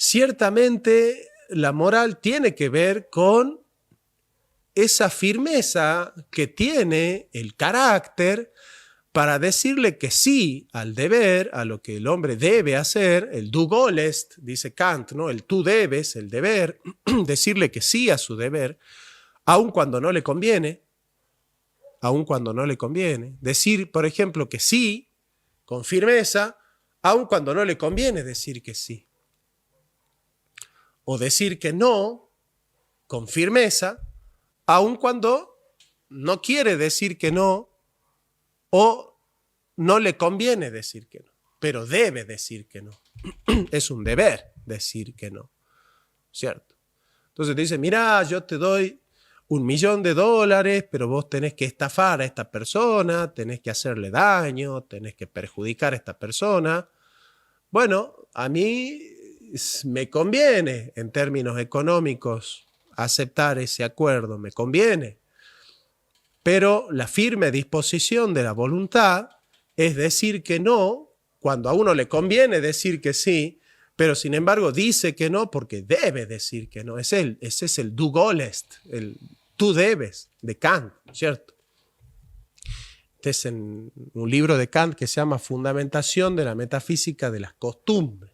ciertamente la moral tiene que ver con esa firmeza que tiene el carácter para decirle que sí al deber, a lo que el hombre debe hacer, el du gollest, dice Kant, ¿no? El tú debes, el deber, decirle que sí a su deber, aun cuando no le conviene, aun cuando no le conviene. Decir, por ejemplo, que sí, con firmeza, aun cuando no le conviene decir que sí. O decir que no, con firmeza, aun cuando no quiere decir que no, o no le conviene decir que no, pero debe decir que no. Es un deber decir que no, ¿cierto? Entonces te dice, mira, yo te doy $1.000.000, pero vos tenés que estafar a esta persona, tenés que hacerle daño, tenés que perjudicar a esta persona. Bueno, a mí me conviene en términos económicos aceptar ese acuerdo, me conviene. Pero la firme disposición de la voluntad es decir que no, cuando a uno le conviene decir que sí, pero sin embargo dice que no porque debe decir que no. Ese es el du gollest, el tú debes de Kant, ¿cierto? Este es en un libro de Kant que se llama Fundamentación de la metafísica de las costumbres,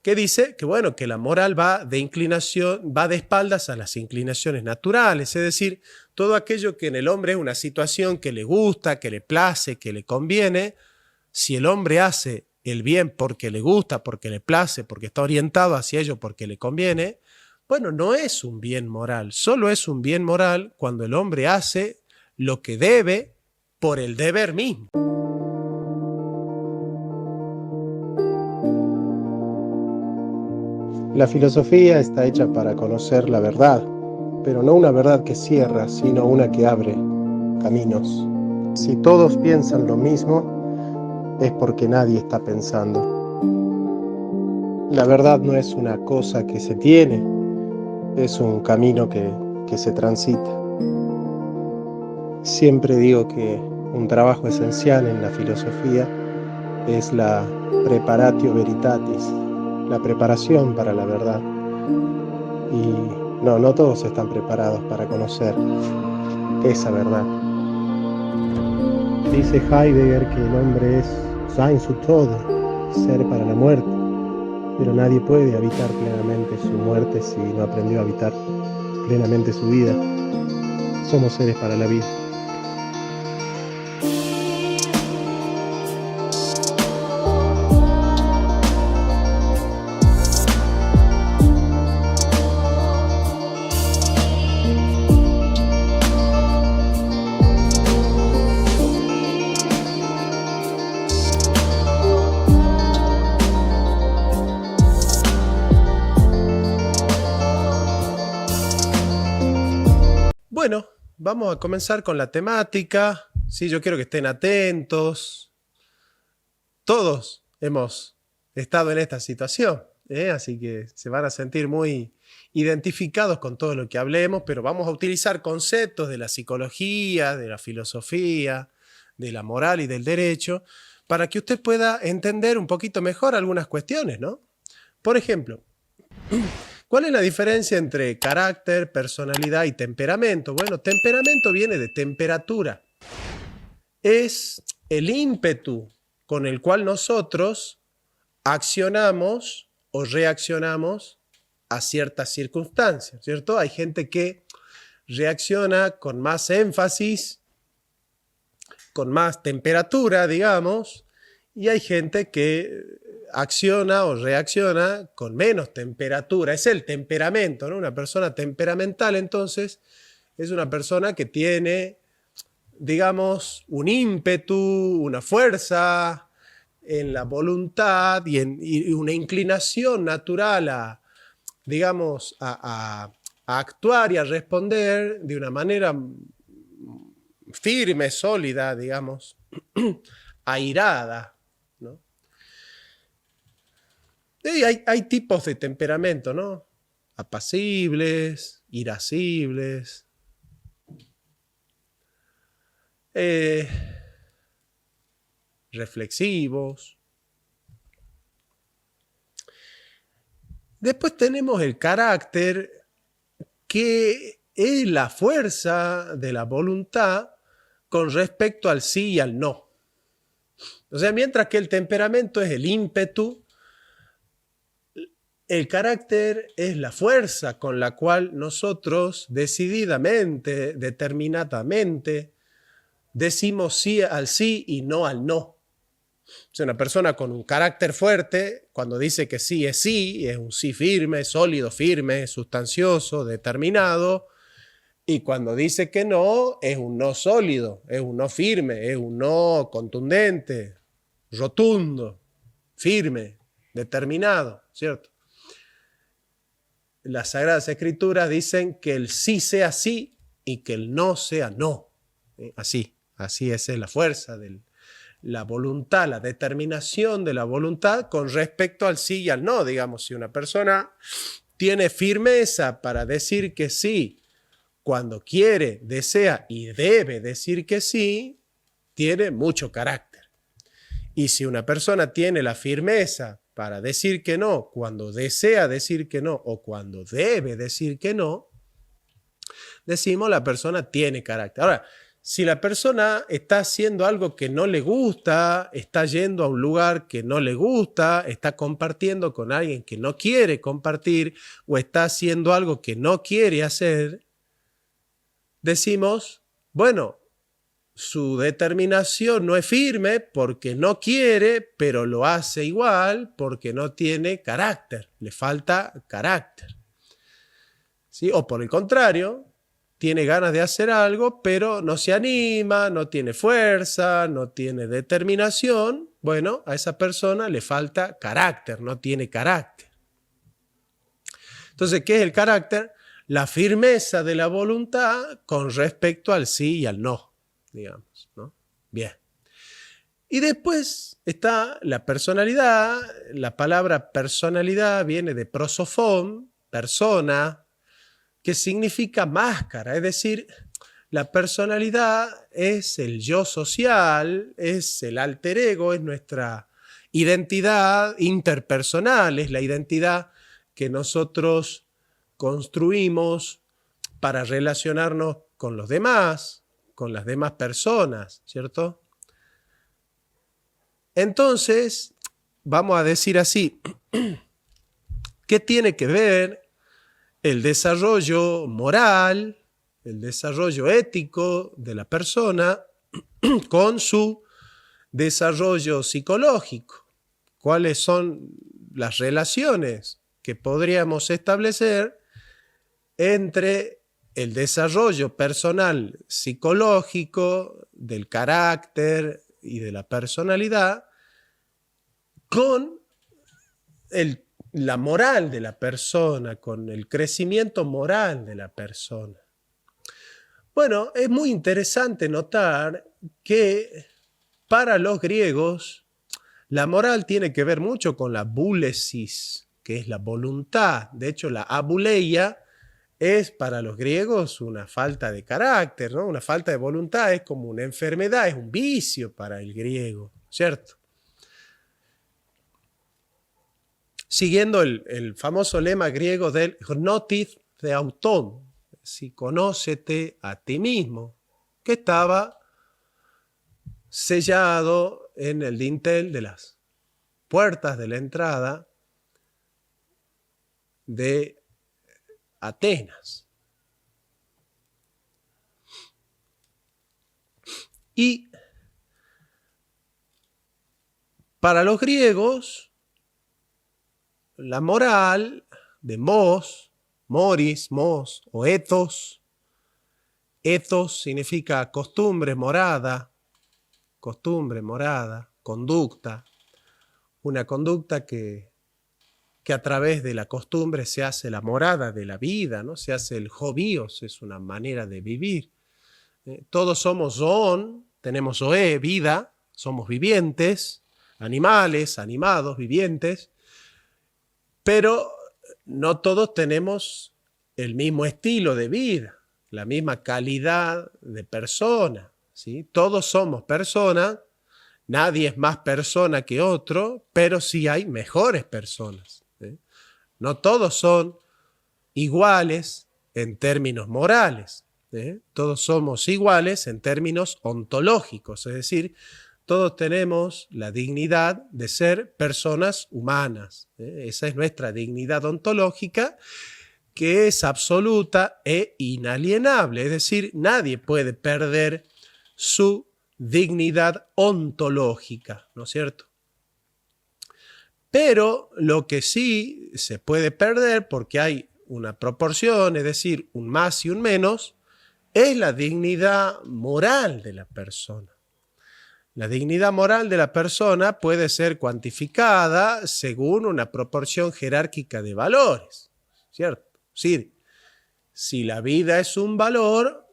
que dice que, bueno, que la moral va de inclinación, va de espaldas a las inclinaciones naturales, es decir, todo aquello que en el hombre es una situación que le gusta, que le place, que le conviene. Si el hombre hace el bien porque le gusta, porque le place, porque está orientado hacia ello, porque le conviene, bueno, no es un bien moral, solo es un bien moral cuando el hombre hace lo que debe por el deber mismo. La filosofía está hecha para conocer la verdad, pero no una verdad que cierra, sino una que abre caminos. Si todos piensan lo mismo, es porque nadie está pensando. La verdad no es una cosa que se tiene, es un camino que se transita. Siempre digo que un trabajo esencial en la filosofía es la preparatio veritatis, la preparación para la verdad. Y no todos están preparados para conocer esa verdad. Dice Heidegger que el hombre es sein zu Tode, ser para la muerte, pero nadie puede habitar plenamente su muerte si no aprendió a habitar plenamente su vida. Somos seres para la vida. Bueno, vamos a comenzar con la temática. Sí, yo quiero que estén atentos. Todos hemos estado en esta situación, así que se van a sentir muy identificados con todo lo que hablemos, pero vamos a utilizar conceptos de la psicología, de la filosofía, de la moral y del derecho, para que usted pueda entender un poquito mejor algunas cuestiones, ¿no? Por ejemplo, ¿cuál es la diferencia entre carácter, personalidad y temperamento? Bueno, temperamento viene de temperatura. Es el ímpetu con el cual nosotros accionamos o reaccionamos a ciertas circunstancias, ¿cierto? Hay gente que reacciona con más énfasis, con más temperatura, digamos, y hay gente que acciona o reacciona con menos temperatura. Es el temperamento, ¿no? Una persona temperamental, entonces, es una persona que tiene, digamos, un ímpetu, una fuerza en la voluntad y una inclinación natural a, digamos, a actuar y a responder de una manera firme, sólida, digamos, airada, ¿no? Y hay tipos de temperamento, ¿no? Apacibles, irascibles, reflexivos. Después tenemos el carácter, que es la fuerza de la voluntad con respecto al sí y al no. O sea, mientras que el temperamento es el ímpetu, el carácter es la fuerza con la cual nosotros decididamente, determinadamente, decimos sí al sí y no al no. O sea, una persona con un carácter fuerte, cuando dice que sí, es un sí firme, sólido, firme, sustancioso, determinado, y cuando dice que no, es un no sólido, es un no firme, es un no contundente, rotundo, firme, determinado, ¿cierto? Las Sagradas Escrituras dicen que el sí sea sí y que el no sea no. Así es la fuerza de la voluntad, la determinación de la voluntad con respecto al sí y al no. Digamos, si una persona tiene firmeza para decir que sí, cuando quiere, desea y debe decir que sí, tiene mucho carácter. Y si una persona tiene la firmeza para decir que no, cuando desea decir que no o cuando debe decir que no, decimos la persona tiene carácter. Ahora, si la persona está haciendo algo que no le gusta, está yendo a un lugar que no le gusta, está compartiendo con alguien que no quiere compartir o está haciendo algo que no quiere hacer, decimos, bueno, su determinación no es firme porque no quiere, pero lo hace igual porque no tiene carácter, le falta carácter. ¿Sí? O por el contrario, tiene ganas de hacer algo, pero no se anima, no tiene fuerza, no tiene determinación. Bueno, a esa persona le falta carácter, no tiene carácter. Entonces, ¿qué es el carácter? La firmeza de la voluntad con respecto al sí y al no, digamos, ¿no? Bien. Y después está la personalidad. La palabra personalidad viene de prosofón, persona, que significa máscara, es decir, la personalidad es el yo social, es el alter ego, es nuestra identidad interpersonal, es la identidad que nosotros construimos para relacionarnos con los demás, con las demás personas, ¿cierto? Entonces, vamos a decir así, ¿qué tiene que ver el desarrollo moral, el desarrollo ético de la persona con su desarrollo psicológico? ¿Cuáles son las relaciones que podríamos establecer entre el desarrollo personal psicológico, del carácter y de la personalidad con la moral de la persona, con el crecimiento moral de la persona? Bueno, es muy interesante notar que para los griegos la moral tiene que ver mucho con la boulesis, que es la voluntad. De hecho, la abuleia es para los griegos una falta de carácter, ¿no? Una falta de voluntad es como una enfermedad, es un vicio para el griego, ¿cierto? Siguiendo el famoso lema griego del gnotis theauton, si conócete a ti mismo, que estaba sellado en el dintel de las puertas de la entrada de Atenas. Y para los griegos, la moral de moris, mos o ethos significa costumbre, morada, conducta, una conducta que a través de la costumbre se hace la morada de la vida, ¿no? Se hace el hobios, es una manera de vivir. Todos somos zoon, tenemos zoe, vida, somos vivientes, animales, animados, vivientes, pero no todos tenemos el mismo estilo de vida, la misma calidad de persona, ¿sí? Todos somos personas, nadie es más persona que otro, pero sí hay mejores personas, ¿sí? No todos son iguales en términos morales. Todos somos iguales en términos ontológicos, es decir, todos tenemos la dignidad de ser personas humanas. Esa es nuestra dignidad ontológica, que es absoluta e inalienable, es decir, nadie puede perder su dignidad ontológica, ¿no es cierto? Pero lo que sí se puede perder, porque hay una proporción, es decir, un más y un menos, es la dignidad moral de la persona. La dignidad moral de la persona puede ser cuantificada según una proporción jerárquica de valores, ¿cierto? Sí, si la vida es un valor,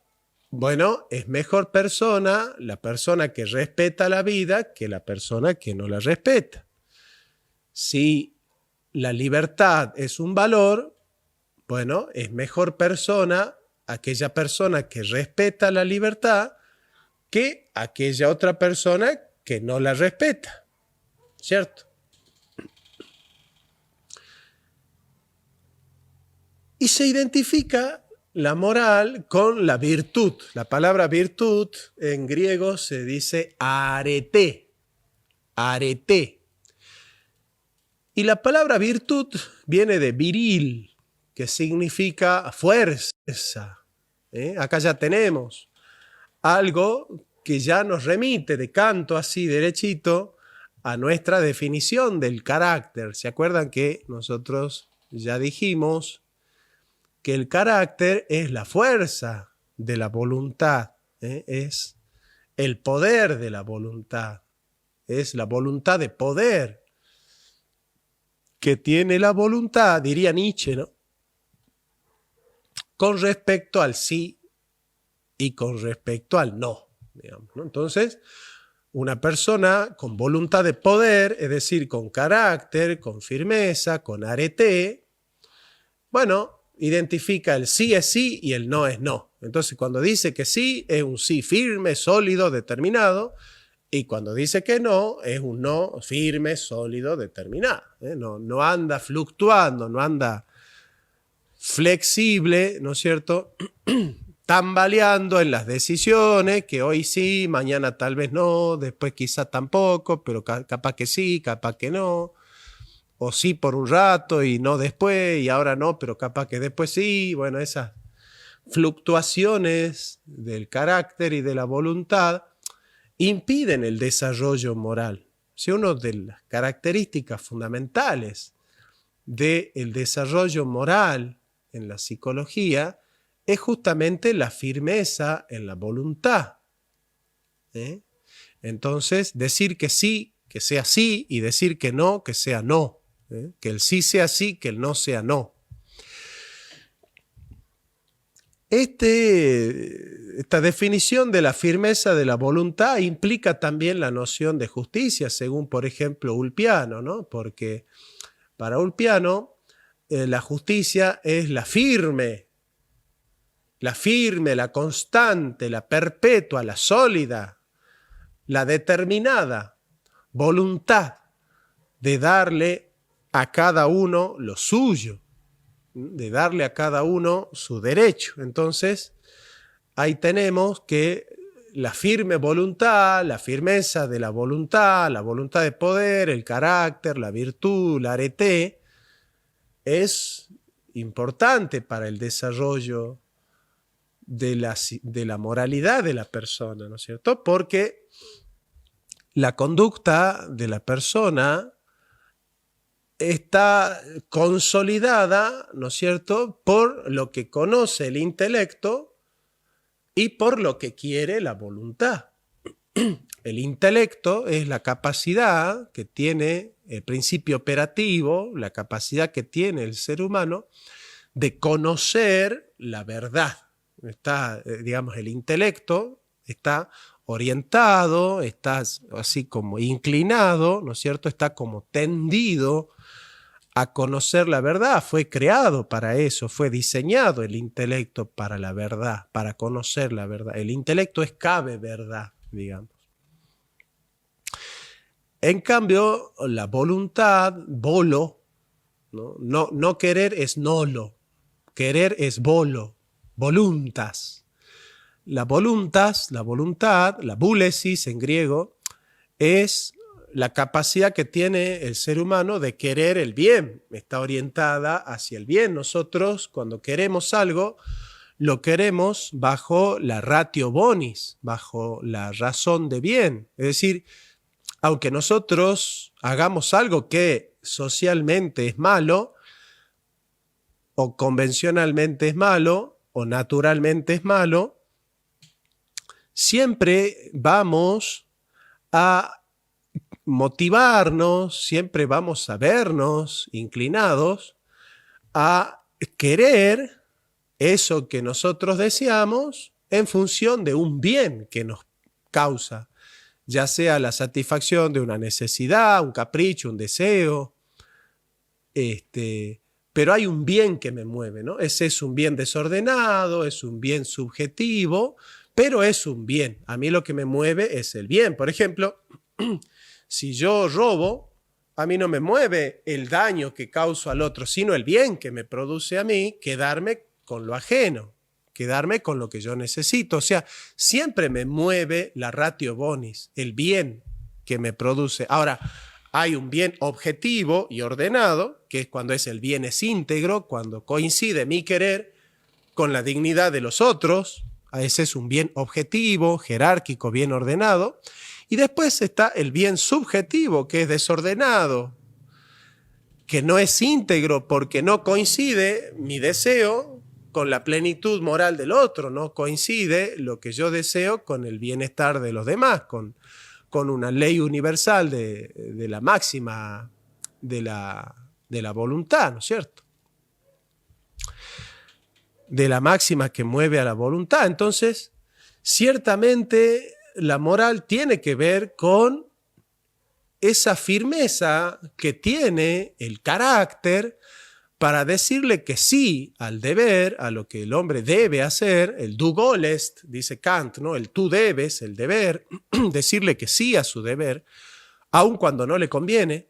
bueno, es mejor persona la persona que respeta la vida que la persona que no la respeta. Si la libertad es un valor, bueno, es mejor persona aquella persona que respeta la libertad que aquella otra persona que no la respeta, ¿cierto? Y se identifica la moral con la virtud. La palabra virtud en griego se dice arete, arete. Y la palabra virtud viene de viril, que significa fuerza. Acá ya tenemos algo que ya nos remite de canto así derechito a nuestra definición del carácter. ¿Se acuerdan que nosotros ya dijimos que el carácter es la fuerza de la voluntad, es el poder de la voluntad, es la voluntad de poder que tiene la voluntad, diría Nietzsche, ¿no? Con respecto al sí y con respecto al no, digamos, ¿no? Entonces, una persona con voluntad de poder, es decir, con carácter, con firmeza, con arete, bueno, identifica el sí es sí y el no es no. Entonces, cuando dice que sí, es un sí firme, sólido, determinado, y cuando dice que no, es un no firme, sólido, determinado. No anda fluctuando, no anda flexible, ¿no es cierto?, tambaleando en las decisiones, que hoy sí, mañana tal vez no, después quizá tampoco, pero capaz que sí, capaz que no, o sí por un rato y no después, y ahora no, pero capaz que después sí. Bueno, esas fluctuaciones del carácter y de la voluntad impiden el desarrollo moral. Si una de las características fundamentales del desarrollo moral en la psicología es justamente la firmeza en la voluntad. Entonces, decir que sí, que sea sí, y decir que no, que sea no. Que el sí sea sí, que el no sea no. Esta definición de la firmeza de la voluntad implica también la noción de justicia, según, por ejemplo, Ulpiano, ¿no? Porque para Ulpiano la justicia es la firme, la constante, la perpetua, la sólida, la determinada voluntad de darle a cada uno lo suyo, de darle a cada uno su derecho. Entonces, ahí tenemos que la firme voluntad, la firmeza de la voluntad de poder, el carácter, la virtud, la arete, es importante para el desarrollo de la moralidad de la persona, ¿no es cierto? Porque la conducta de la persona está consolidada, ¿no es cierto?, por lo que conoce el intelecto y por lo que quiere la voluntad. El intelecto es la capacidad que tiene el principio operativo, la capacidad que tiene el ser humano de conocer la verdad. Está, digamos, el intelecto está orientado, está así como inclinado, ¿no es cierto?, está como tendido a conocer la verdad. Fue creado para eso, fue diseñado el intelecto para la verdad, para conocer la verdad. El intelecto es cabe verdad, digamos. En cambio, la voluntad, volo, ¿no? No querer es nolo, querer es volo, voluntas. La voluntas, la voluntad, la boulesis en griego, es la capacidad que tiene el ser humano de querer el bien, está orientada hacia el bien. Nosotros cuando queremos algo, lo queremos bajo la ratio bonis, bajo la razón de bien. Es decir, aunque nosotros hagamos algo que socialmente es malo, o convencionalmente es malo, o naturalmente es malo, siempre vamos a motivarnos, siempre vamos a vernos inclinados a querer eso que nosotros deseamos en función de un bien que nos causa, ya sea la satisfacción de una necesidad, un capricho, un deseo, pero hay un bien que me mueve, ¿no? Ese es un bien desordenado, es un bien subjetivo, pero es un bien. A mí lo que me mueve es el bien. Por ejemplo, si yo robo, a mí no me mueve el daño que causo al otro, sino el bien que me produce a mí quedarme con lo ajeno, quedarme con lo que yo necesito. O sea, siempre me mueve la ratio bonis, el bien que me produce. Ahora, hay un bien objetivo y ordenado, que es cuando el bien es íntegro, cuando coincide mi querer con la dignidad de los otros. Ese es un bien objetivo, jerárquico, bien ordenado. Y después está el bien subjetivo, que es desordenado, que no es íntegro porque no coincide mi deseo con la plenitud moral del otro, no coincide lo que yo deseo con el bienestar de los demás, con una ley universal de la máxima de la voluntad, ¿no es cierto? De la máxima que mueve a la voluntad. Entonces, ciertamente la moral tiene que ver con esa firmeza que tiene el carácter para decirle que sí al deber, a lo que el hombre debe hacer, el du golest, dice Kant, ¿no? El tú debes, el deber, decirle que sí a su deber, aun cuando no le conviene,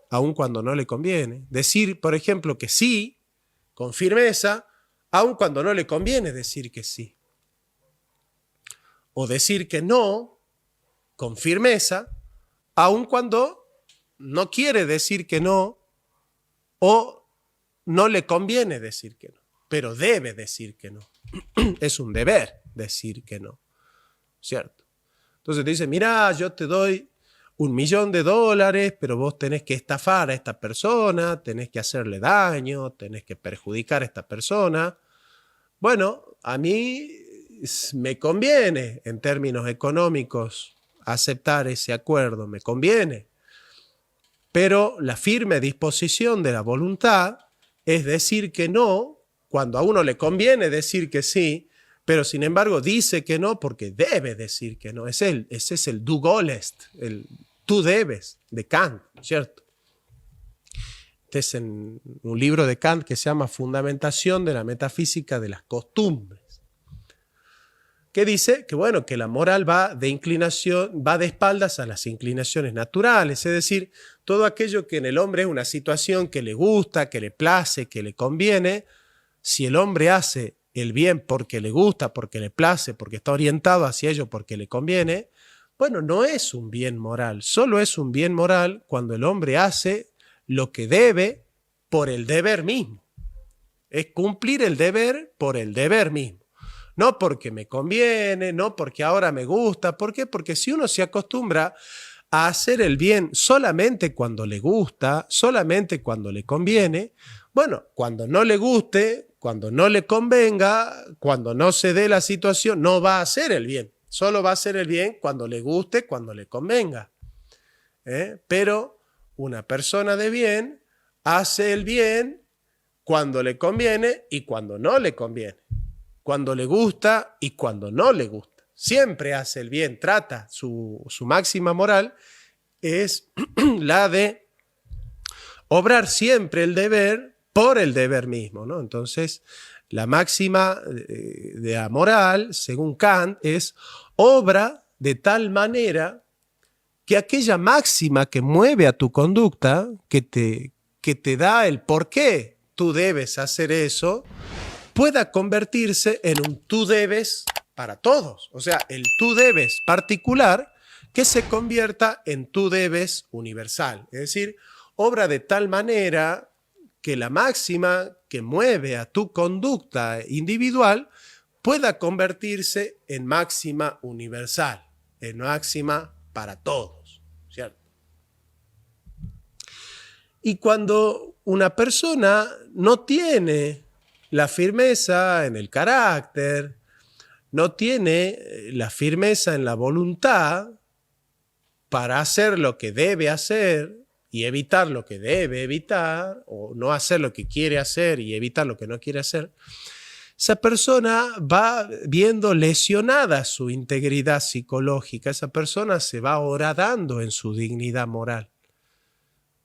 aun cuando no le conviene. Decir, por ejemplo, que sí, con firmeza, aun cuando no le conviene decir que sí. O decir que no, con firmeza, aun cuando no quiere decir que no, o no le conviene decir que no, pero debe decir que no. Es un deber decir que no, ¿cierto? Entonces te dice, mira, yo te doy $1.000.000, pero vos tenés que estafar a esta persona, tenés que hacerle daño, tenés que perjudicar a esta persona. Bueno, a mí me conviene en términos económicos aceptar ese acuerdo, me conviene. Pero la firme disposición de la voluntad es decir que no, cuando a uno le conviene decir que sí, pero sin embargo dice que no porque debe decir que no. Ese es el du golest, el tú debes de Kant, ¿cierto? Este es en un libro de Kant que se llama Fundamentación de la metafísica de las costumbres, que dice que, bueno, que la moral va de inclinación, va de espaldas a las inclinaciones naturales, es decir, todo aquello que en el hombre es una situación que le gusta, que le place, que le conviene. Si el hombre hace el bien porque le gusta, porque le place, porque está orientado hacia ello, porque le conviene, bueno, no es un bien moral, solo es un bien moral cuando el hombre hace lo que debe por el deber mismo. Es cumplir el deber por el deber mismo. No porque me conviene, no porque ahora me gusta. ¿Por qué? Porque si uno se acostumbra a hacer el bien solamente cuando le gusta, solamente cuando le conviene, bueno, cuando no le guste, cuando no le convenga, cuando no se dé la situación, no va a hacer el bien. Solo va a hacer el bien cuando le guste, cuando le convenga. Pero una persona de bien hace el bien cuando le conviene y cuando no le conviene. Cuando le gusta y cuando no le gusta. Siempre hace el bien, trata, su máxima moral es la de obrar siempre el deber por el deber mismo, ¿no? Entonces, la máxima de la moral, según Kant, es obra de tal manera que aquella máxima que mueve a tu conducta, que que te da el por qué tú debes hacer eso, pueda convertirse en un tú debes para todos. O sea, el tú debes particular que se convierta en tú debes universal. Es decir, obra de tal manera que la máxima que mueve a tu conducta individual pueda convertirse en máxima universal, en máxima para todos, ¿cierto? Y cuando una persona no tiene la firmeza en el carácter, no tiene la firmeza en la voluntad para hacer lo que debe hacer y evitar lo que debe evitar, o no hacer lo que quiere hacer y evitar lo que no quiere hacer, esa persona va viendo lesionada su integridad psicológica, esa persona se va horadando en su dignidad moral,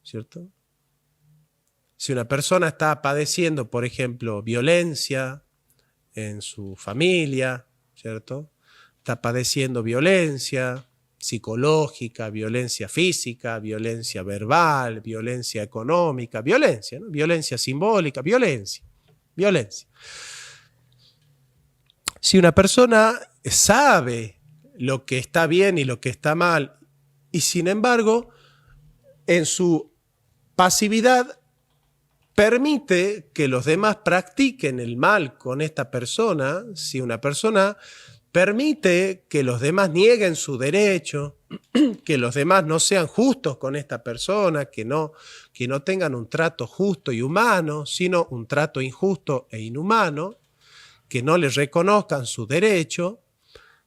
¿cierto? Si una persona está padeciendo, por ejemplo, violencia en su familia, ¿cierto? Está padeciendo violencia psicológica, violencia física, violencia verbal, violencia económica, violencia, ¿no? Violencia simbólica, violencia. Si una persona sabe lo que está bien y lo que está mal, y sin embargo, en su pasividad permite que los demás practiquen el mal con esta persona, si una persona permite que los demás nieguen su derecho, que los demás no sean justos con esta persona, que no tengan un trato justo y humano, sino un trato injusto e inhumano, que no les reconozcan su derecho,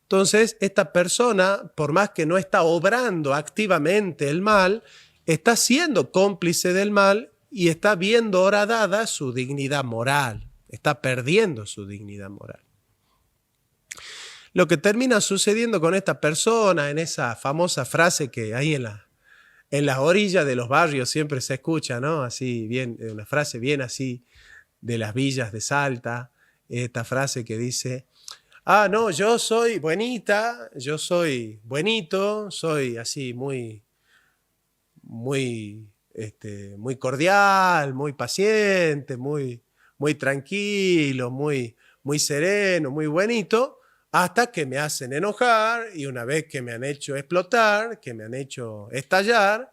entonces esta persona, por más que no está obrando activamente el mal, está siendo cómplice del mal y está viendo horadada su dignidad moral, está perdiendo su dignidad moral. Lo que termina sucediendo con esta persona, en esa famosa frase que ahí en las orillas de los barrios siempre se escucha, ¿no? Así bien, una frase bien así de las villas de Salta, esta frase que dice: ah, no, yo soy buenita, yo soy buenito, soy así muy cordial, muy paciente, muy tranquilo, muy sereno, muy buenito, hasta que me hacen enojar, y una vez que me han hecho explotar, que me han hecho estallar,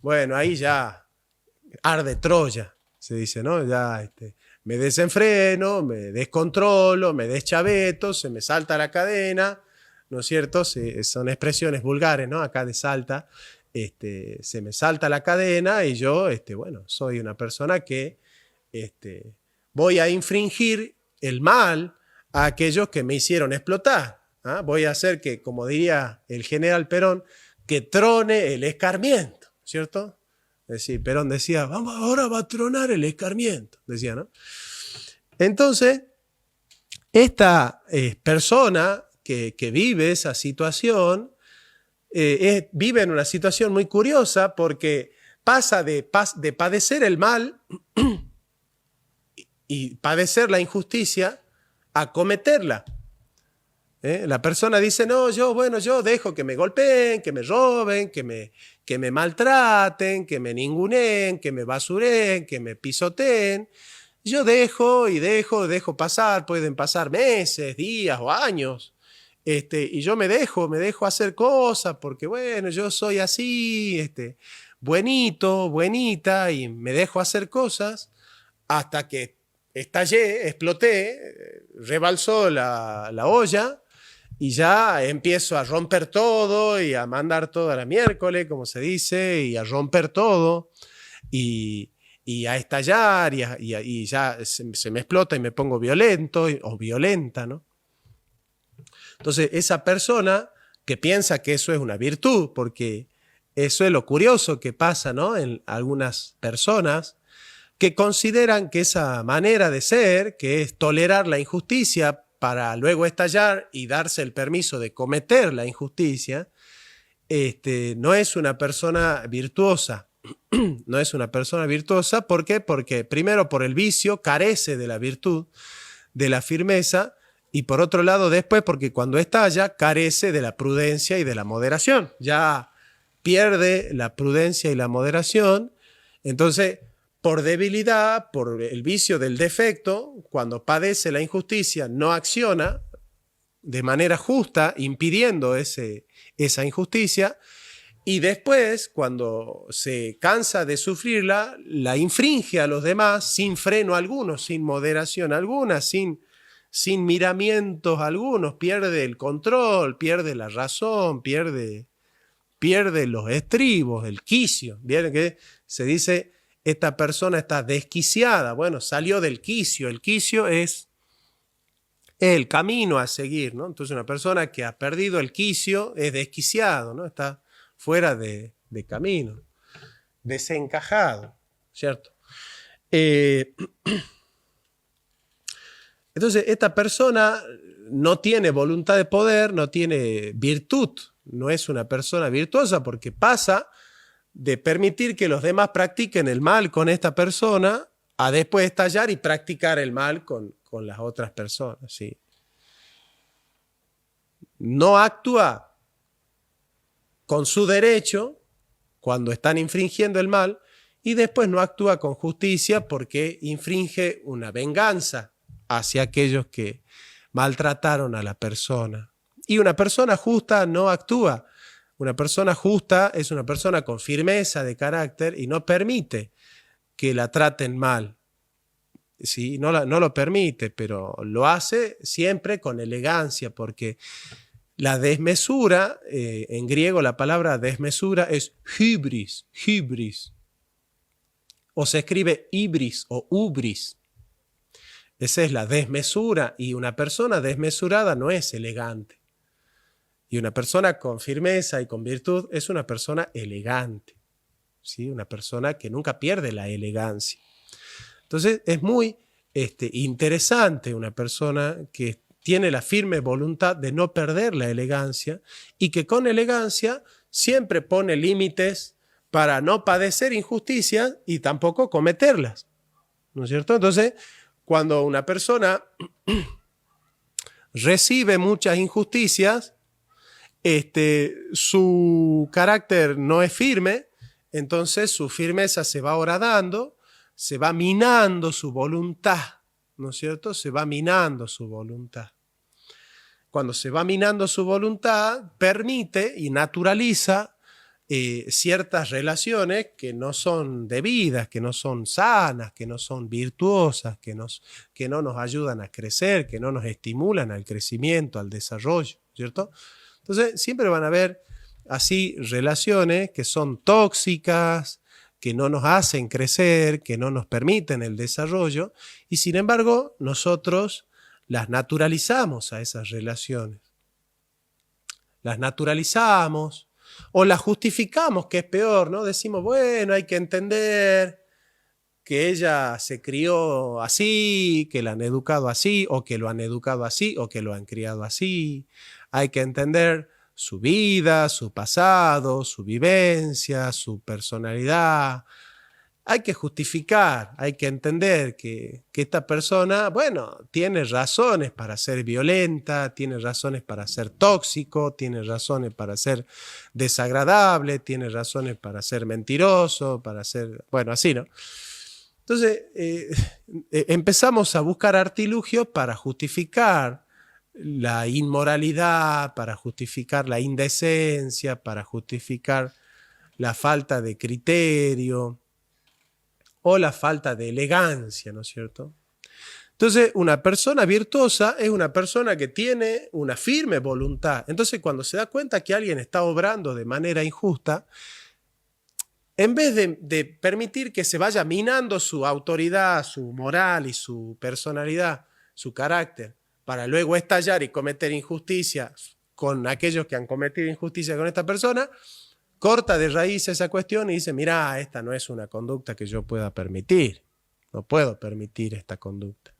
bueno, ahí ya arde Troya, se dice, ¿no? Ya me desenfreno, me descontrolo, me deschaveto, se me salta la cadena, ¿no es cierto? Son expresiones vulgares, ¿no? Acá de Salta, se me salta la cadena y yo, bueno, soy una persona que voy a infringir el mal a aquellos que me hicieron explotar. ¿Ah? Voy a hacer que, como diría el general Perón, que trone el escarmiento, ¿cierto? Es decir, Perón decía, vamos, ahora va a tronar el escarmiento, decía, ¿no? Entonces, esta persona que vive esa situación, vive en una situación muy curiosa porque pasa de padecer el mal y padecer la injusticia a cometerla. La persona dice, no, yo dejo que me golpeen, que me roben, que me maltraten, que me ninguneen, que me basuren, que me pisoteen. Yo dejo pasar, pueden pasar meses, días o años. Y yo me dejo hacer cosas porque, bueno, yo soy así, buenito, buenita, y me dejo hacer cosas hasta que estallé, exploté, rebalsó la olla y ya empiezo a romper todo y a mandar todo a la miércoles, como se dice, y a romper todo y a estallar y ya se me explota y me pongo violento o violenta, ¿no? Entonces, esa persona que piensa que eso es una virtud, porque eso es lo curioso que pasa, ¿no? En algunas personas que consideran que esa manera de ser, que es tolerar la injusticia para luego estallar y darse el permiso de cometer la injusticia, no es una persona virtuosa. No es una persona virtuosa, ¿por qué? Porque primero por el vicio carece de la virtud, de la firmeza, y por otro lado después porque cuando estalla carece de la prudencia y de la moderación. Ya pierde la prudencia y la moderación, entonces por debilidad, por el vicio del defecto, cuando padece la injusticia, no acciona de manera justa, impidiendo esa injusticia, y después, cuando se cansa de sufrirla, la infringe a los demás sin freno alguno, sin moderación alguna, sin miramientos algunos, pierde el control, pierde la razón, pierde los estribos, el quicio. ¿Vieron que se dice, esta persona está desquiciada? Bueno, salió del quicio. El quicio es el camino a seguir, ¿no? Entonces una persona que ha perdido el quicio es desquiciado, ¿no? Está fuera de camino, desencajado, ¿cierto? Entonces esta persona no tiene voluntad de poder, no tiene virtud, no es una persona virtuosa porque pasa de permitir que los demás practiquen el mal con esta persona a después estallar y practicar el mal con las otras personas. ¿Sí? No actúa con su derecho cuando están infringiendo el mal y después no actúa con justicia porque infringe una venganza hacia aquellos que maltrataron a la persona. Y una persona justa no actúa. Una persona justa es una persona con firmeza de carácter y no permite que la traten mal. ¿Sí? No lo permite, pero lo hace siempre con elegancia, porque la desmesura, en griego la palabra desmesura es hybris, o se escribe ibris o ubris. Esa es la desmesura, y una persona desmesurada no es elegante. Y una persona con firmeza y con virtud es una persona elegante, ¿sí? Una persona que nunca pierde la elegancia. Entonces es muy interesante una persona que tiene la firme voluntad de no perder la elegancia y que con elegancia siempre pone límites para no padecer injusticias y tampoco cometerlas, ¿no es cierto? Entonces, cuando una persona recibe muchas injusticias, su carácter no es firme, entonces su firmeza se va horadando, se va minando su voluntad, ¿no es cierto? Se va minando su voluntad. Cuando se va minando su voluntad, permite y naturaliza ciertas relaciones que no son debidas, que no son sanas, que no son virtuosas, que no nos ayudan a crecer, que no nos estimulan al crecimiento, al desarrollo, ¿cierto? Entonces siempre van a haber así relaciones que son tóxicas, que no nos hacen crecer, que no nos permiten el desarrollo, y sin embargo nosotros las naturalizamos a esas relaciones. Las naturalizamos o las justificamos, que es peor, ¿no? Decimos, bueno, hay que entender que ella se crió así, que la han educado así, o que lo han educado así, o que lo han criado así. Hay que entender su vida, su pasado, su vivencia, su personalidad. Hay que justificar, hay que entender que esta persona, bueno, tiene razones para ser violenta, tiene razones para ser tóxico, tiene razones para ser desagradable, tiene razones para ser mentiroso, para ser, bueno, así, ¿no? Entonces, empezamos a buscar artilugios para justificar la inmoralidad, para justificar la indecencia, para justificar la falta de criterio o la falta de elegancia, ¿no es cierto? Entonces, una persona virtuosa es una persona que tiene una firme voluntad. Entonces, cuando se da cuenta que alguien está obrando de manera injusta, en vez de permitir que se vaya minando su autoridad, su moral y su personalidad, su carácter, para luego estallar y cometer injusticia con aquellos que han cometido injusticia con esta persona, corta de raíz esa cuestión y dice, mira, esta no es una conducta que yo pueda permitir. No puedo permitir esta conducta.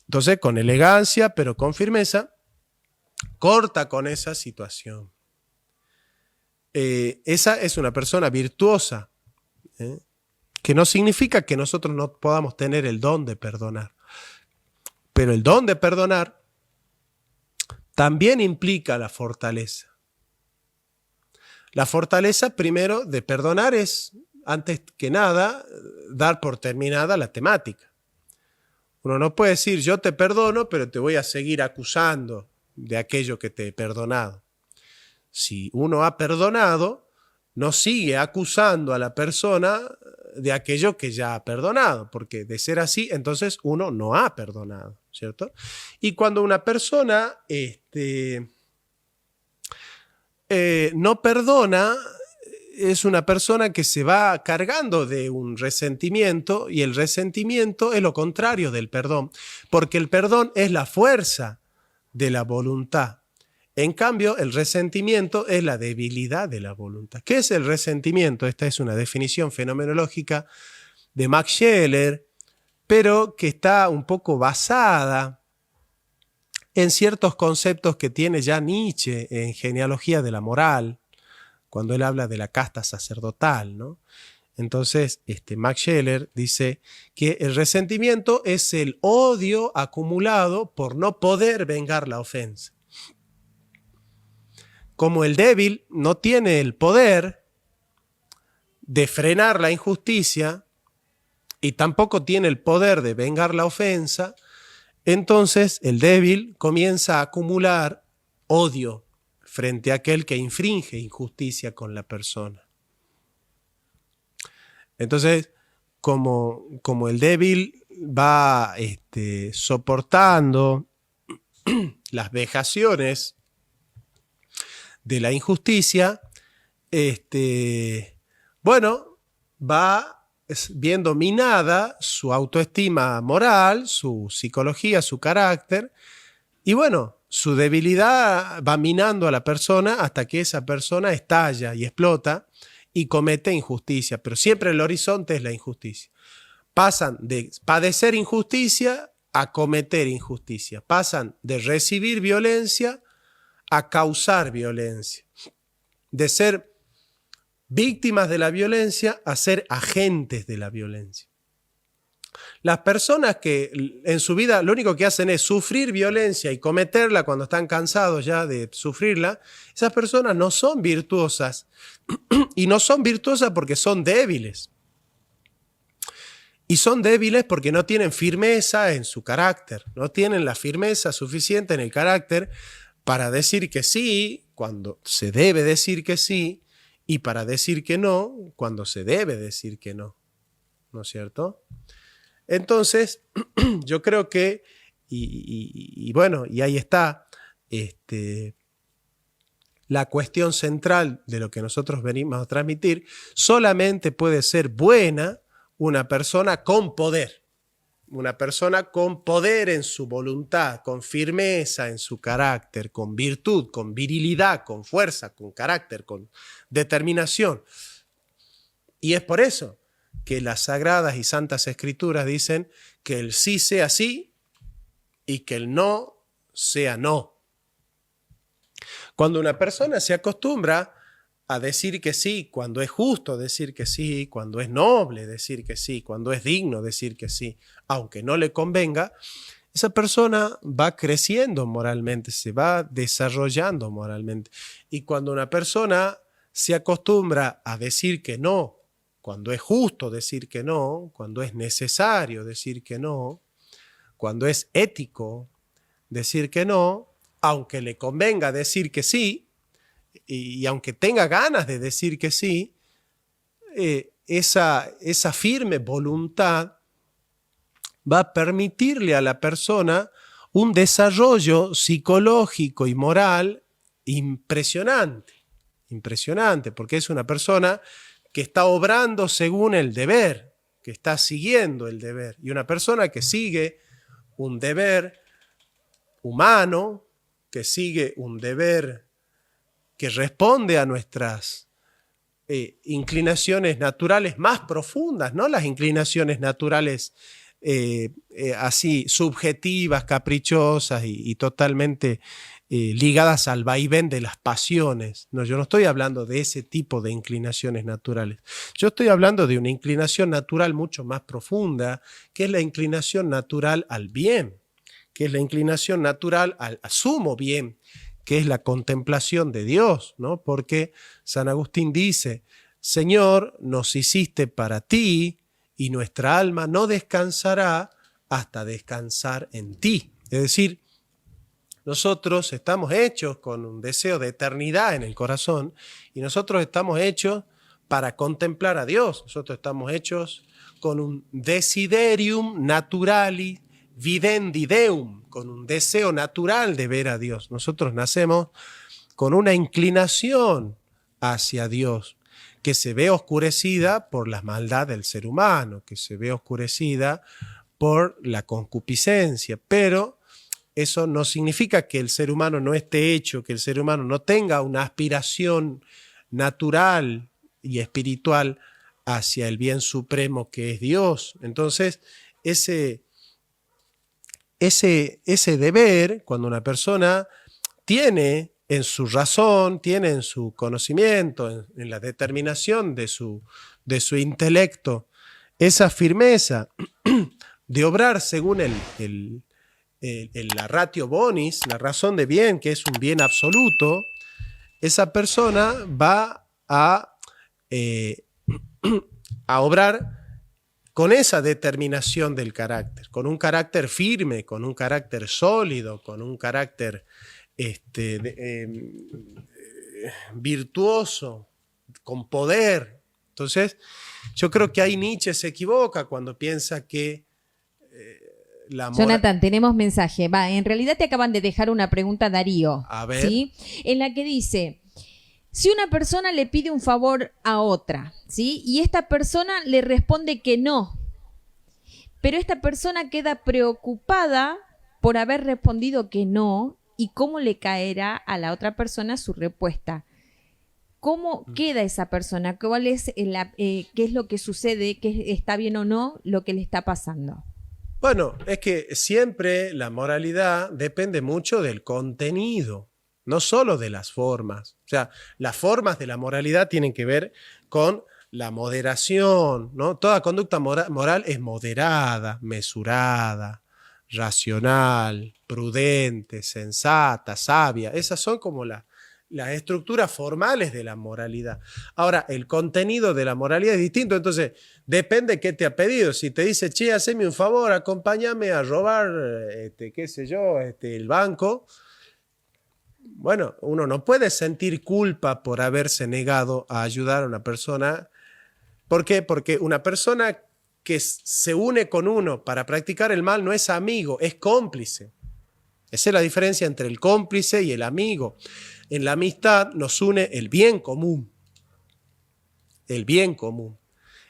Entonces, con elegancia, pero con firmeza, corta con esa situación. Esa es una persona virtuosa, que no significa que nosotros no podamos tener el don de perdonar. Pero el don de perdonar también implica la fortaleza. La fortaleza, primero, de perdonar es antes que nada, dar por terminada la temática. Uno no puede decir, yo te perdono, pero te voy a seguir acusando de aquello que te he perdonado. Si uno ha perdonado, no sigue acusando a la persona de aquello que ya ha perdonado, porque de ser así, entonces uno no ha perdonado, ¿cierto? Y cuando una persona no perdona, es una persona que se va cargando de un resentimiento, y el resentimiento es lo contrario del perdón, porque el perdón es la fuerza de la voluntad. En cambio, el resentimiento es la debilidad de la voluntad. ¿Qué es el resentimiento? Esta es una definición fenomenológica de Max Scheler, pero que está un poco basada en ciertos conceptos que tiene ya Nietzsche en Genealogía de la Moral, cuando él habla de la casta sacerdotal, ¿no? Entonces, Max Scheler dice que el resentimiento es el odio acumulado por no poder vengar la ofensa. Como el débil no tiene el poder de frenar la injusticia y tampoco tiene el poder de vengar la ofensa, entonces el débil comienza a acumular odio frente a aquel que infringe injusticia con la persona. Entonces, como el débil va soportando las vejaciones de la injusticia, va viendo minada su autoestima moral, su psicología, su carácter, y su debilidad va minando a la persona hasta que esa persona estalla y explota y comete injusticia, pero siempre el horizonte es la injusticia. Pasan de padecer injusticia a cometer injusticia, pasan de recibir violencia a causar violencia, de ser víctimas de la violencia a ser agentes de la violencia. Las personas que en su vida lo único que hacen es sufrir violencia y cometerla cuando están cansados ya de sufrirla, esas personas no son virtuosas, y no son virtuosas porque son débiles. Y son débiles porque no tienen firmeza en su carácter, no tienen la firmeza suficiente en el carácter para decir que sí cuando se debe decir que sí, y para decir que no cuando se debe decir que no. ¿No es cierto? Entonces, yo creo que, y ahí está la cuestión central de lo que nosotros venimos a transmitir. Solamente puede ser buena una persona con poder. Una persona con poder en su voluntad, con firmeza en su carácter, con virtud, con virilidad, con fuerza, con carácter, con determinación. Y es por eso que las sagradas y santas escrituras dicen que el sí sea sí y que el no sea no. Cuando una persona se acostumbra a decir que sí, cuando es justo decir que sí, cuando es noble decir que sí, cuando es digno decir que sí, aunque no le convenga, esa persona va creciendo moralmente, se va desarrollando moralmente. Y cuando una persona se acostumbra a decir que no, cuando es justo decir que no, cuando es necesario decir que no, cuando es ético decir que no, aunque le convenga decir que sí, y aunque tenga ganas de decir que sí, esa firme voluntad va a permitirle a la persona un desarrollo psicológico y moral impresionante, porque es una persona que está obrando según el deber, que está siguiendo el deber. Y una persona que sigue un deber humano, que sigue un deber que responde a nuestras inclinaciones naturales más profundas, no las inclinaciones naturales así subjetivas, caprichosas y totalmente ligadas al vaivén de las pasiones. No, yo no estoy hablando de ese tipo de inclinaciones naturales. Yo estoy hablando de una inclinación natural mucho más profunda, que es la inclinación natural al bien, que es la inclinación natural al sumo bien, que es la contemplación de Dios, ¿no? Porque San Agustín dice, Señor, nos hiciste para ti y nuestra alma no descansará hasta descansar en ti. Es decir, nosotros estamos hechos con un deseo de eternidad en el corazón y nosotros estamos hechos para contemplar a Dios. Nosotros estamos hechos con un desiderium naturalis videndi deum, con un deseo natural de ver a Dios. Nosotros nacemos con una inclinación hacia Dios que se ve oscurecida por la maldad del ser humano, que se ve oscurecida por la concupiscencia, pero eso no significa que el ser humano no esté hecho, que el ser humano no tenga una aspiración natural y espiritual hacia el bien supremo que es Dios. Entonces, ese deber, cuando una persona tiene en su razón, tiene en su conocimiento, en la determinación de su intelecto, esa firmeza de obrar según la ratio bonis, la razón de bien, que es un bien absoluto, esa persona va a obrar con esa determinación del carácter, con un carácter firme, con un carácter sólido, con un carácter virtuoso, con poder. Entonces, yo creo que ahí Nietzsche se equivoca cuando piensa que Jonathan, tenemos mensaje. En realidad te acaban de dejar una pregunta, Darío. A ver. ¿Sí? En la que dice, si una persona le pide un favor a otra, ¿sí? Y esta persona le responde que no, pero esta persona queda preocupada por haber respondido que no y cómo le caerá a la otra persona su respuesta. ¿Cómo queda esa persona? ¿Cuál es qué es lo que sucede? ¿Qué está bien o no lo que le está pasando? Bueno, es que siempre la moralidad depende mucho del contenido, no solo de las formas. O sea, las formas de la moralidad tienen que ver con la moderación, ¿no? Toda conducta moral es moderada, mesurada, racional, prudente, sensata, sabia. Esas son como las estructuras formales de la moralidad. Ahora, el contenido de la moralidad es distinto, entonces depende qué te ha pedido. Si te dice, che, haceme un favor, acompáñame a robar, qué sé yo, el banco, bueno, uno no puede sentir culpa por haberse negado a ayudar a una persona. ¿Por qué? Porque una persona que se une con uno para practicar el mal no es amigo, es cómplice. Esa es la diferencia entre el cómplice y el amigo. En la amistad nos une el bien común. El bien común.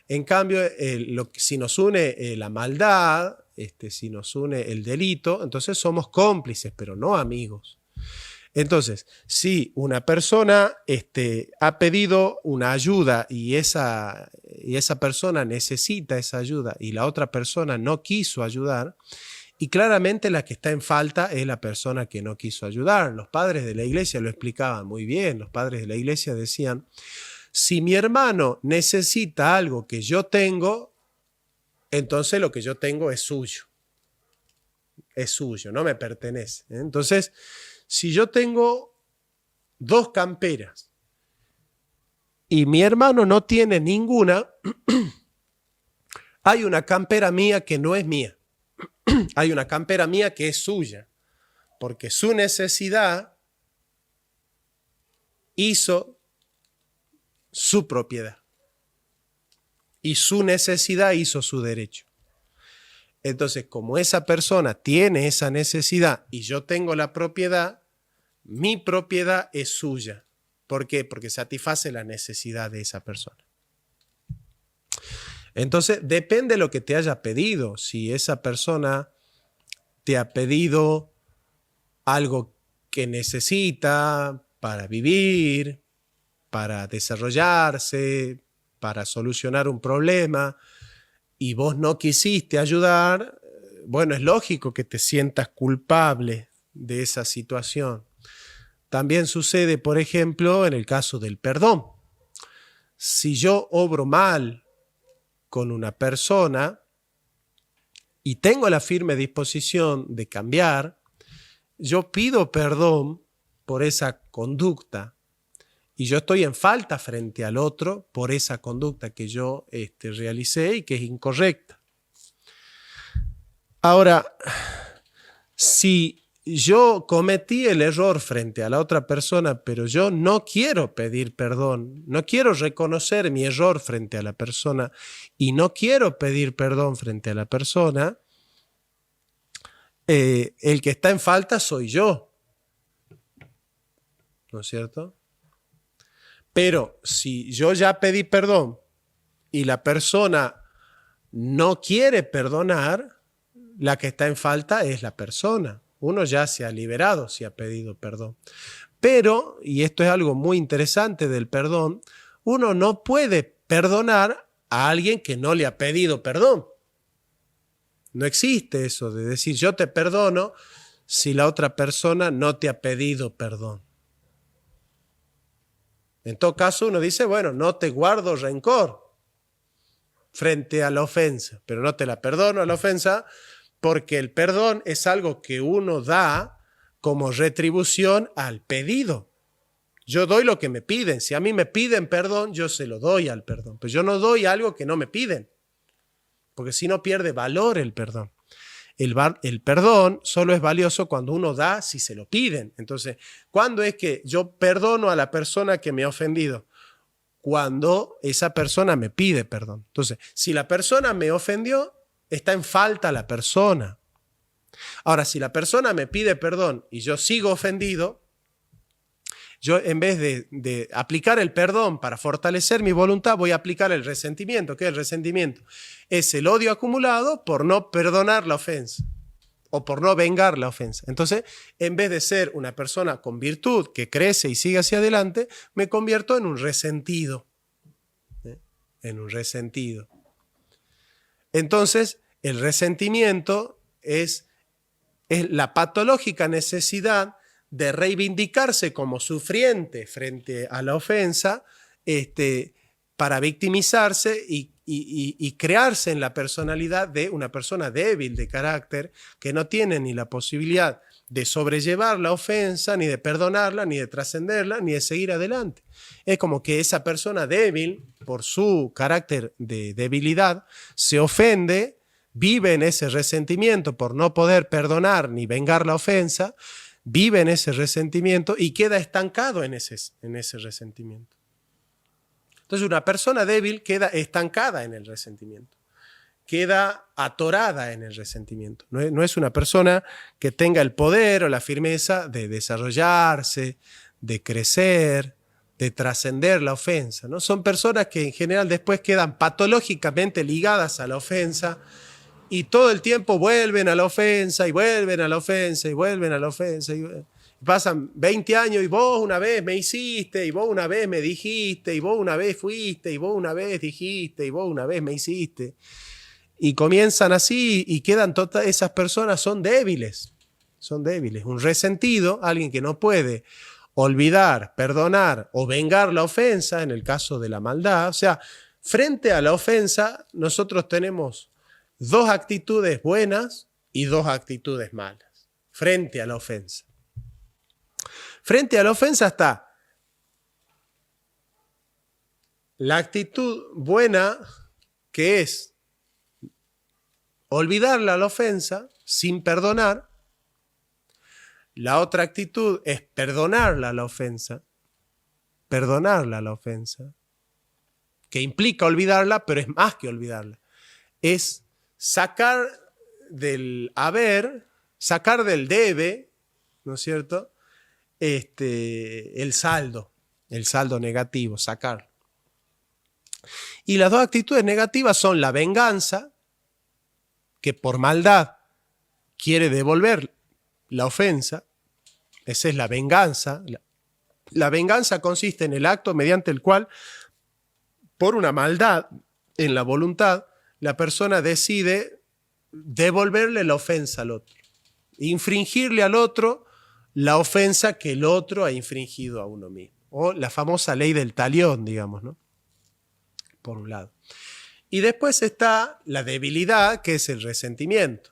En cambio, si nos une la maldad, si nos une el delito, entonces somos cómplices, pero no amigos. Entonces, si una persona ha pedido una ayuda y esa persona necesita esa ayuda y la otra persona no quiso ayudar, y claramente la que está en falta es la persona que no quiso ayudar. Los padres de la iglesia lo explicaban muy bien. Los padres de la iglesia decían, si mi hermano necesita algo que yo tengo, entonces lo que yo tengo es suyo. Es suyo, no me pertenece. Entonces, si yo tengo 2 camperas y mi hermano no tiene ninguna, hay una campera mía que no es mía. Hay una campera mía que es suya, porque su necesidad hizo su propiedad y su necesidad hizo su derecho. Entonces, como esa persona tiene esa necesidad y yo tengo la propiedad, mi propiedad es suya. ¿Por qué? Porque satisface la necesidad de esa persona. Entonces, depende de lo que te haya pedido. Si esa persona te ha pedido algo que necesita para vivir, para desarrollarse, para solucionar un problema, y vos no quisiste ayudar, bueno, es lógico que te sientas culpable de esa situación. También sucede, por ejemplo, en el caso del perdón. Si yo obro mal con una persona y tengo la firme disposición de cambiar, yo pido perdón por esa conducta y yo estoy en falta frente al otro por esa conducta que yo realicé y que es incorrecta. Ahora, si yo cometí el error frente a la otra persona, pero yo no quiero pedir perdón, no quiero reconocer mi error frente a la persona y no quiero pedir perdón frente a la persona, el que está en falta soy yo, ¿no es cierto? Pero si yo ya pedí perdón y la persona no quiere perdonar, la que está en falta es la persona. Uno ya se ha liberado si ha pedido perdón. Pero, y esto es algo muy interesante del perdón, uno no puede perdonar a alguien que no le ha pedido perdón. No existe eso de decir yo te perdono si la otra persona no te ha pedido perdón. En todo caso uno dice, bueno, no te guardo rencor frente a la ofensa, pero no te la perdono a la ofensa porque el perdón es algo que uno da como retribución al pedido. Yo doy lo que me piden. Si a mí me piden perdón, yo se lo doy al perdón. Pero yo no doy algo que no me piden, porque si no pierde valor el perdón. El perdón solo es valioso cuando uno da si se lo piden. Entonces, ¿cuándo es que yo perdono a la persona que me ha ofendido? Cuando esa persona me pide perdón. Entonces, si la persona me ofendió, está en falta la persona. Ahora, si la persona me pide perdón y yo sigo ofendido, yo en vez de aplicar el perdón para fortalecer mi voluntad, voy a aplicar el resentimiento. ¿Qué es el resentimiento? Es el odio acumulado por no perdonar la ofensa o por no vengar la ofensa. Entonces, en vez de ser una persona con virtud que crece y sigue hacia adelante, me convierto en un resentido. En un resentido. Entonces, el resentimiento es la patológica necesidad de reivindicarse como sufriente frente a la ofensa, para victimizarse y crearse en la personalidad de una persona débil de carácter que no tiene ni la posibilidad de sobrellevar la ofensa, ni de perdonarla, ni de trascenderla, ni de seguir adelante. Es como que esa persona débil, por su carácter de debilidad, se ofende, vive en ese resentimiento por no poder perdonar ni vengar la ofensa, vive en ese resentimiento y queda estancado en ese resentimiento. Entonces una persona débil queda estancada en el resentimiento, queda atorada en el resentimiento. No es una persona que tenga el poder o la firmeza de desarrollarse, de crecer, de trascender la ofensa, ¿no? Son personas que en general después quedan patológicamente ligadas a la ofensa y todo el tiempo vuelven a la ofensa y vuelven a la ofensa y vuelven a la ofensa. Y pasan 20 años y vos una vez me hiciste, y vos una vez me dijiste, y vos una vez fuiste, y vos una vez dijiste, y vos una vez me hiciste. Y comienzan así y quedan todas esas personas, son débiles. Son débiles. Un resentido, alguien que no puede olvidar, perdonar o vengar la ofensa en el caso de la maldad. O sea, frente a la ofensa nosotros tenemos dos actitudes buenas y dos actitudes malas. Frente a la ofensa. Frente a la ofensa está la actitud buena, que es olvidarla la ofensa sin perdonar. La otra actitud es perdonarla la ofensa, que implica olvidarla, pero es más que olvidarla. Es sacar del haber, sacar del debe, ¿no es cierto? El saldo negativo, sacarlo. Y las dos actitudes negativas son la venganza, que por maldad quiere devolver la ofensa. Esa es la venganza. La venganza consiste en el acto mediante el cual, por una maldad en la voluntad, la persona decide devolverle la ofensa al otro, infringirle al otro la ofensa que el otro ha infringido a uno mismo. O la famosa ley del talión, digamos, ¿no? Por un lado. Y después está la debilidad, que es el resentimiento.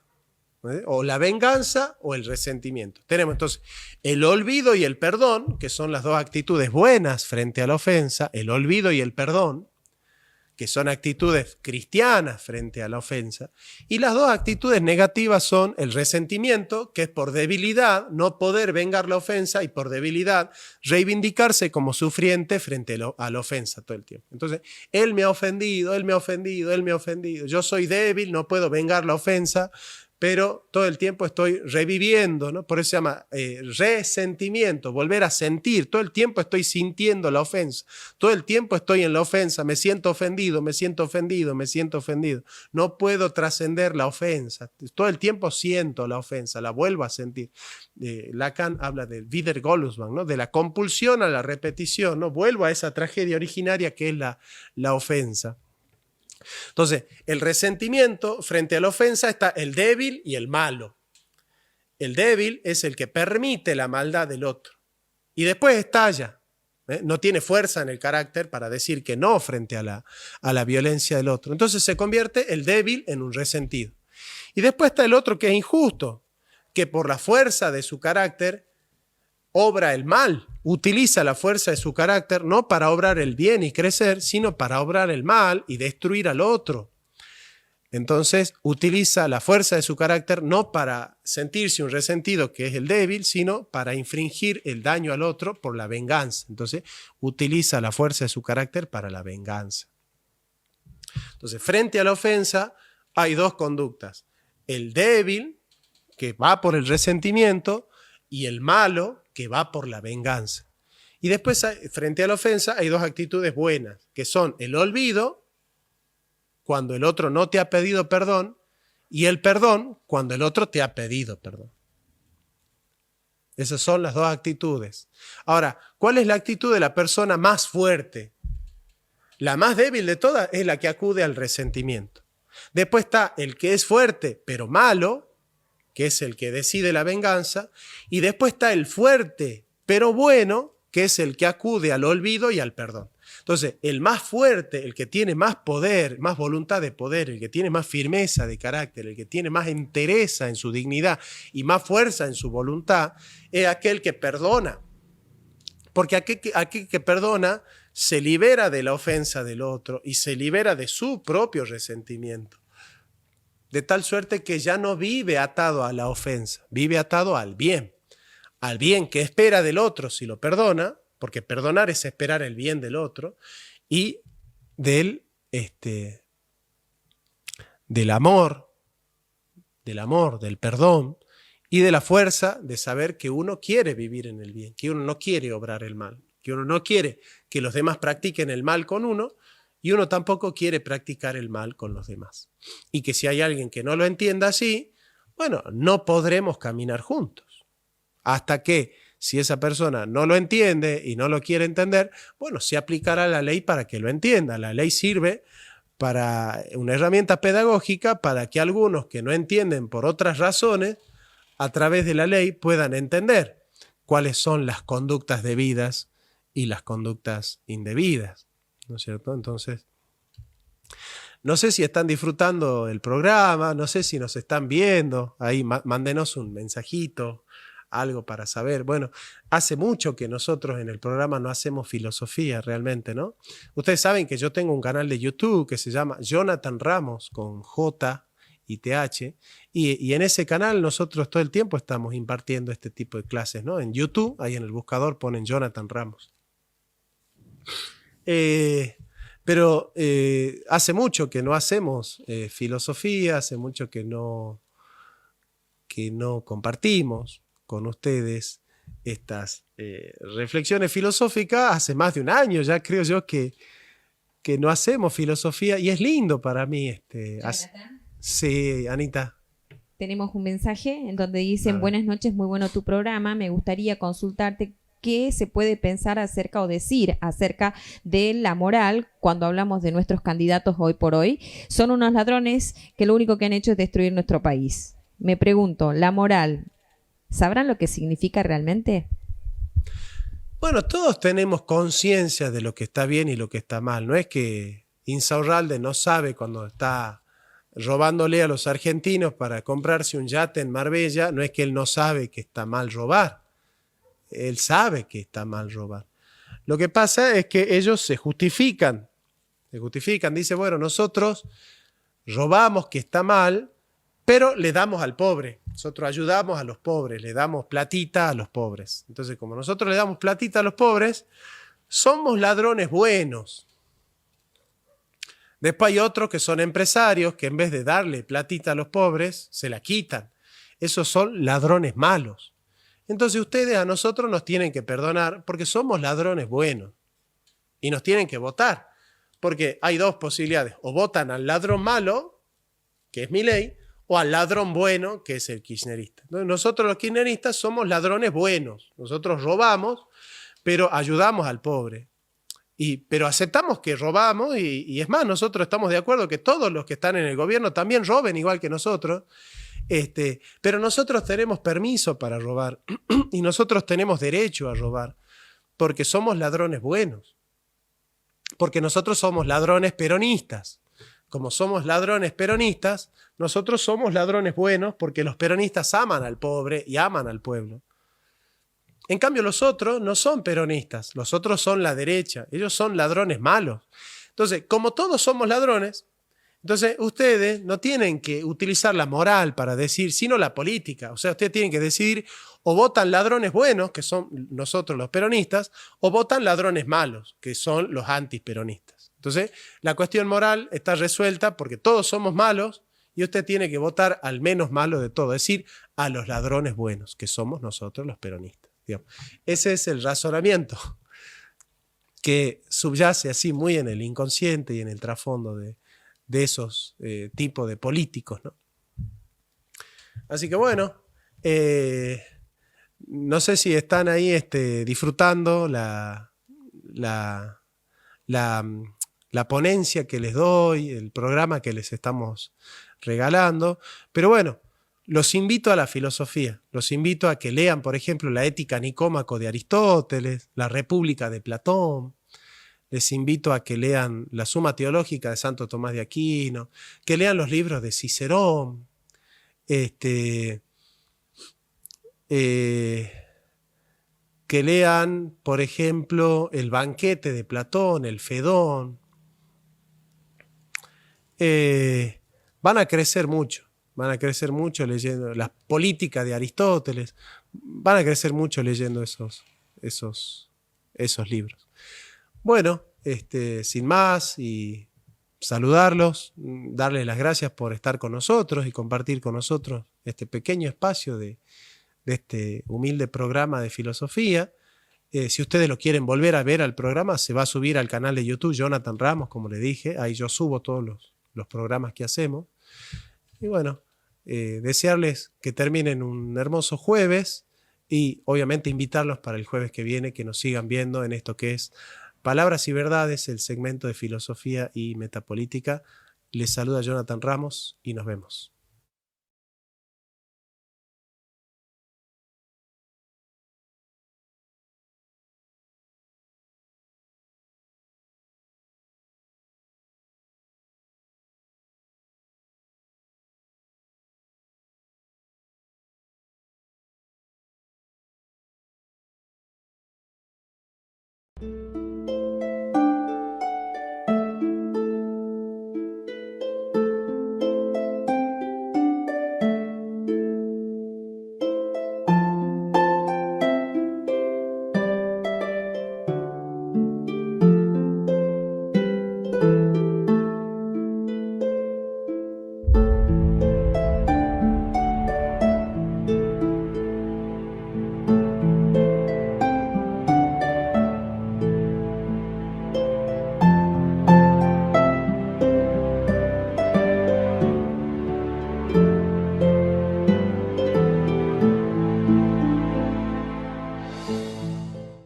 O la venganza o el resentimiento. Tenemos entonces el olvido y el perdón, que son las dos actitudes buenas frente a la ofensa, el olvido y el perdón, que son actitudes cristianas frente a la ofensa, y las dos actitudes negativas son el resentimiento, que es por debilidad no poder vengar la ofensa, y por debilidad reivindicarse como sufriente frente a la ofensa todo el tiempo. Entonces, él me ha ofendido, él me ha ofendido, él me ha ofendido, yo soy débil, no puedo vengar la ofensa, pero todo el tiempo estoy reviviendo, ¿no? Por eso se llama resentimiento, volver a sentir. Todo el tiempo estoy sintiendo la ofensa. Todo el tiempo estoy en la ofensa. Me siento ofendido, me siento ofendido, me siento ofendido. No puedo trascender la ofensa. Todo el tiempo siento la ofensa, la vuelvo a sentir. Lacan habla del Wiedergolungswahn, ¿no? De la compulsión a la repetición, ¿no? Vuelvo a esa tragedia originaria que es la ofensa. Entonces, el resentimiento frente a la ofensa está el débil y el malo. El débil es el que permite la maldad del otro y después estalla. No tiene fuerza en el carácter para decir que no frente a la violencia del otro. Entonces se convierte el débil en un resentido. Y después está el otro que es injusto, que por la fuerza de su carácter obra el mal, utiliza la fuerza de su carácter no para obrar el bien y crecer, sino para obrar el mal y destruir al otro. Entonces utiliza la fuerza de su carácter no para sentirse un resentido, que es el débil, sino para infringir el daño al otro por la venganza. Entonces utiliza la fuerza de su carácter para la venganza. Entonces, frente a la ofensa hay dos conductas. El débil, que va por el resentimiento, y el malo, que va por la venganza. Y después, frente a la ofensa, hay dos actitudes buenas, que son el olvido, cuando el otro no te ha pedido perdón, y el perdón, cuando el otro te ha pedido perdón. Esas son las dos actitudes. Ahora, ¿cuál es la actitud de la persona más fuerte? La más débil de todas es la que acude al resentimiento. Después está el que es fuerte, pero malo, que es el que decide la venganza, y después está el fuerte, pero bueno, que es el que acude al olvido y al perdón. Entonces, el más fuerte, el que tiene más poder, más voluntad de poder, el que tiene más firmeza de carácter, el que tiene más entereza en su dignidad y más fuerza en su voluntad, es aquel que perdona. Porque aquel que perdona se libera de la ofensa del otro y se libera de su propio resentimiento. De tal suerte que ya no vive atado a la ofensa, vive atado al bien que espera del otro si lo perdona, porque perdonar es esperar el bien del otro, y del amor, del perdón, y de la fuerza de saber que uno quiere vivir en el bien, que uno no quiere obrar el mal, que uno no quiere que los demás practiquen el mal con uno, y uno tampoco quiere practicar el mal con los demás. Y que si hay alguien que no lo entienda así, bueno, no podremos caminar juntos. Hasta que, si esa persona no lo entiende y no lo quiere entender, bueno, se aplicará la ley para que lo entienda. La ley sirve para una herramienta pedagógica para que algunos que no entienden por otras razones, a través de la ley puedan entender cuáles son las conductas debidas y las conductas indebidas. ¿No es cierto? Entonces, no sé si están disfrutando el programa, no sé si nos están viendo, ahí mándenos un mensajito, algo para saber. Bueno, hace mucho que nosotros en el programa no hacemos filosofía realmente, ¿no? Ustedes saben que yo tengo un canal de YouTube que se llama Jonathan Ramos, con J y TH, y en ese canal nosotros todo el tiempo estamos impartiendo este tipo de clases, ¿no? En YouTube, ahí en el buscador ponen Jonathan Ramos. Pero hace mucho que no hacemos filosofía, hace mucho que no compartimos con ustedes estas reflexiones filosóficas. Hace más de un año ya creo yo que no hacemos filosofía y es lindo para mí. Sí, Anita. Tenemos un mensaje en donde dicen: buenas noches, muy bueno tu programa, me gustaría consultarte qué se puede pensar acerca o decir acerca de la moral cuando hablamos de nuestros candidatos hoy por hoy. Son unos ladrones que lo único que han hecho es destruir nuestro país. Me pregunto, ¿la moral, sabrán lo que significa realmente? Bueno, todos tenemos conciencia de lo que está bien y lo que está mal. No es que Insaurralde no sabe cuando está robándole a los argentinos para comprarse un yate en Marbella, no es que él no sabe que está mal robar. Él sabe que está mal robar. Lo que pasa es que ellos se justifican. Dice, bueno, nosotros robamos que está mal, pero le damos al pobre. Nosotros ayudamos a los pobres, le damos platita a los pobres. Entonces, como nosotros le damos platita a los pobres, somos ladrones buenos. Después hay otros que son empresarios que en vez de darle platita a los pobres, se la quitan. Esos son ladrones malos. Entonces ustedes a nosotros nos tienen que perdonar porque somos ladrones buenos. Y nos tienen que votar. Porque hay dos posibilidades. O votan al ladrón malo, que es Milei, o al ladrón bueno, que es el kirchnerista. Entonces, nosotros los kirchneristas somos ladrones buenos. Nosotros robamos, pero ayudamos al pobre. Pero aceptamos que robamos y es más, nosotros estamos de acuerdo que todos los que están en el gobierno también roben igual que nosotros, pero nosotros tenemos permiso para robar y nosotros tenemos derecho a robar porque somos ladrones buenos, porque nosotros somos ladrones peronistas. Como somos ladrones peronistas, nosotros somos ladrones buenos porque los peronistas aman al pobre y aman al pueblo. En cambio, los otros no son peronistas, los otros son la derecha, ellos son ladrones malos. Entonces, como todos somos ladrones, entonces ustedes no tienen que utilizar la moral para decir, sino la política. O sea, ustedes tienen que decidir o votan ladrones buenos, que son nosotros los peronistas, o votan ladrones malos, que son los antiperonistas. Entonces, la cuestión moral está resuelta porque todos somos malos y usted tiene que votar al menos malo de todo, es decir, a los ladrones buenos, que somos nosotros los peronistas. Ese es el razonamiento que subyace así muy en el inconsciente y en el trasfondo de esos tipos de políticos, ¿no? Así que bueno, no sé si están ahí disfrutando la ponencia que les doy, el programa que les estamos regalando, pero bueno, los invito a la filosofía, los invito a que lean, por ejemplo, la Ética Nicómaco de Aristóteles, la República de Platón, les invito a que lean la Suma Teológica de Santo Tomás de Aquino, que lean los libros de Cicerón, que lean, por ejemplo, el Banquete de Platón, el Fedón. Van a crecer mucho leyendo las políticas de Aristóteles, van a crecer mucho leyendo esos libros. Bueno, sin más y saludarlos, darles las gracias por estar con nosotros y compartir con nosotros este pequeño espacio de este humilde programa de filosofía. Si ustedes lo quieren volver a ver al programa, se va a subir al canal de YouTube Jonathan Ramos, como le dije, ahí yo subo todos los programas que hacemos. Y bueno, desearles que terminen un hermoso jueves y obviamente invitarlos para el jueves que viene, que nos sigan viendo en esto que es Palabras y Verdades, el segmento de filosofía y metapolítica. Les saluda Jonathan Ramos y nos vemos.